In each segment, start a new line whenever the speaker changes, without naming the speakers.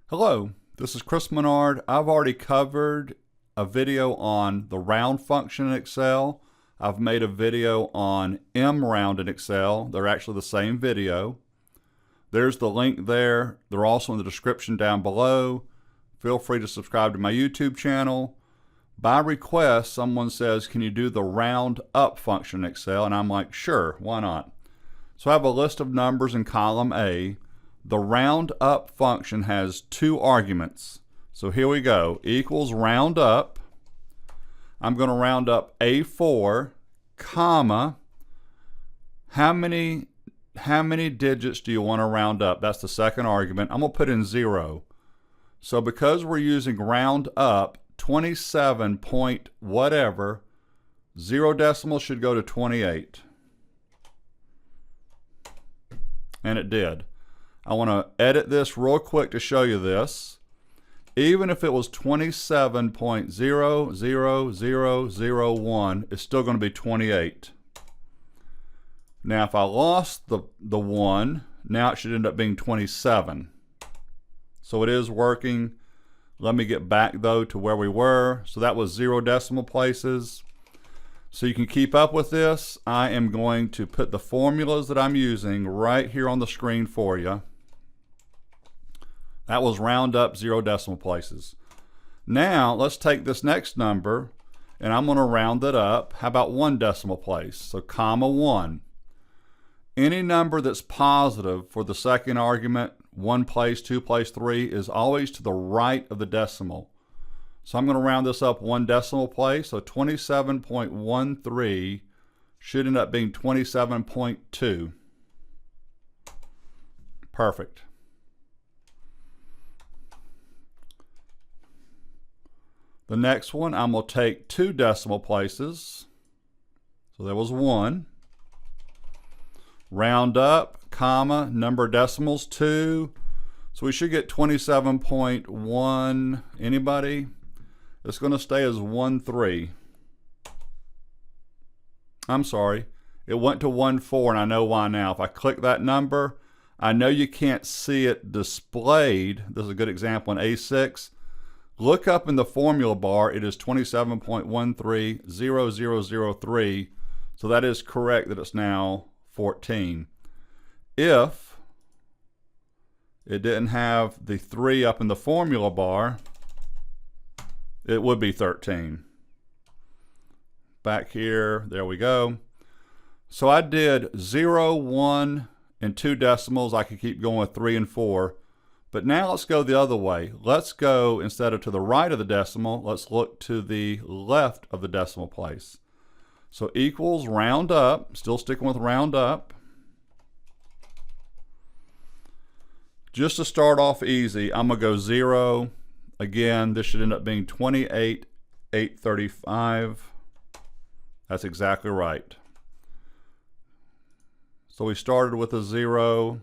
Hello, this is Chris Menard. I've already covered a video on the round function in Excel. I've made a video on MROUND in Excel. They're actually the same video. There's the link there. They're also in the description down below. Feel free to subscribe to my YouTube channel. By request, someone says, can you do the round up function in Excel? And I'm like, sure, why not? So I have a list of numbers in column A. The round up function has two arguments. So here we go, equals round up. I'm going to round up A4, comma, how many digits do you want to round up? That's the second argument. I'm going to put in 0. So because we're using round up, 27 point whatever, 0 decimal should go to 28. And it did. I want to edit this real quick to show you this. Even if it was 27.00001, it's still going to be 28. Now if I lost the 1, now it should end up being 27. So it is working. Let me get back though to where we were. So that was 0 decimal places. So you can keep up with this. I am going to put the formulas that I'm using right here on the screen for you. That was round up 0 decimal places. Now let's take this next number and I'm going to round it up. How about 1 decimal place? So comma 1. Any number that's positive for the second argument, 1 place, 2 place, 3, is always to the right of the decimal. So I'm going to round this up 1 decimal place. So 27.13 should end up being 27.2. Perfect. The next one, I'm going to take 2 decimal places. So there was 1. Round up, comma, number of decimals, 2. So we should get 27.1. Anybody? It's going to stay as 13. I'm sorry. It went to 14, and I know why now. If I click that number, I know you can't see it displayed. This is a good example in A6. Look up in the formula bar, it is 27.130003. So that is correct that it's now 14. If it didn't have the 3 up in the formula bar, it would be 13. Back here, there we go. So I did 0, 1, and 2 decimals. I could keep going with 3 and 4. But now let's go the other way. Let's go, instead of to the right of the decimal, let's look to the left of the decimal place. So equals round up, still sticking with round up. Just to start off easy, I'm going to go 0. Again, this should end up being 28,835. That's exactly right. So we started with a 0.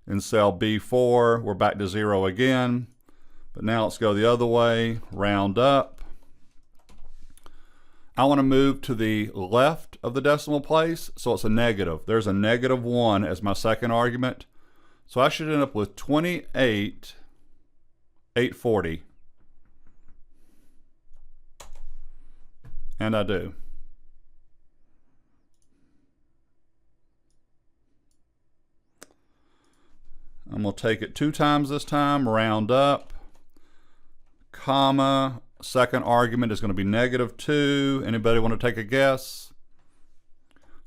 In cell B4, we're back to 0 again. But now let's go the other way, round up. I want to move to the left of the decimal place, so it's a negative. There's a -1 as my second argument. So I should end up with 28,840. And I do. I'm going to take it 2 times this time, round up, comma, second argument is going to be -2. Anybody want to take a guess?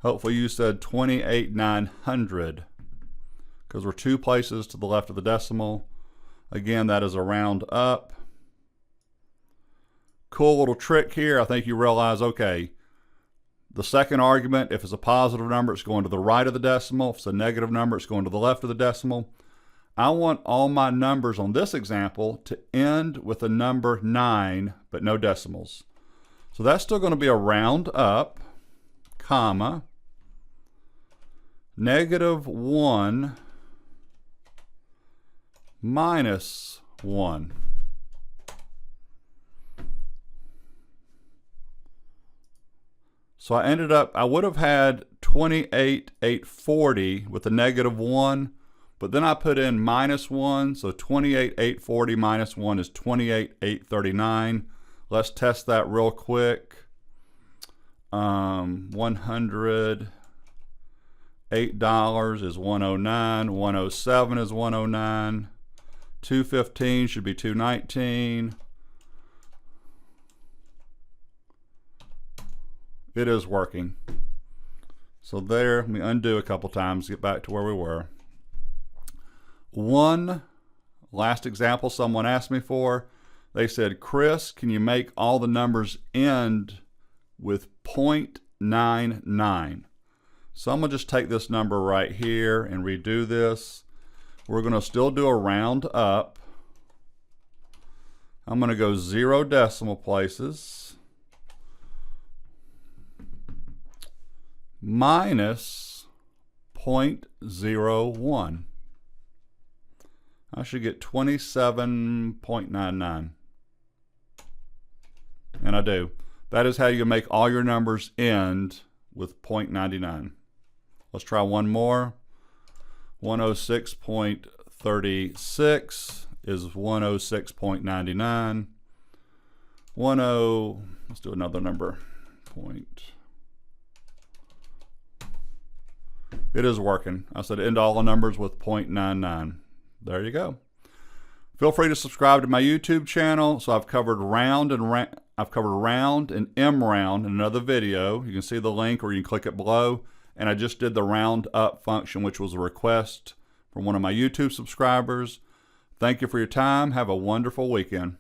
Hopefully you said 28,900 because we're 2 places to the left of the decimal. Again, that is a round up. Cool little trick here. I think you realize, okay, the second argument, if it's a positive number, it's going to the right of the decimal. If it's a negative number, it's going to the left of the decimal. I want all my numbers on this example to end with a number 9, but no decimals. So that's still going to be a round up, comma, -1 minus 1. So I ended up, I would have had 28,840 with a -1, But then I put in -1, so 28,840 minus 1 is 28,839. Let's test that real quick. $108 is 109, 107 is 109, 215 should be 219. It is working. So there, let me undo a couple times, get back to where we were. One last example someone asked me for. They said, Chris, can you make all the numbers end with 0.99? So I'm going to just take this number right here and redo this. We're going to still do a round up. I'm going to go 0 decimal places. Minus 0.01. I should get 27.99. And I do. That is how you make all your numbers end with 0.99. Let's try one more. 106.36 is 106.99. Let's do another number. It is working. I said end all the numbers with 0.99. There you go. Feel free to subscribe to my YouTube channel. So I've covered round and MROUND in another video. You can see the link or you can click it below. And I just did the round up function, which was a request from one of my YouTube subscribers. Thank you for your time. Have a wonderful weekend.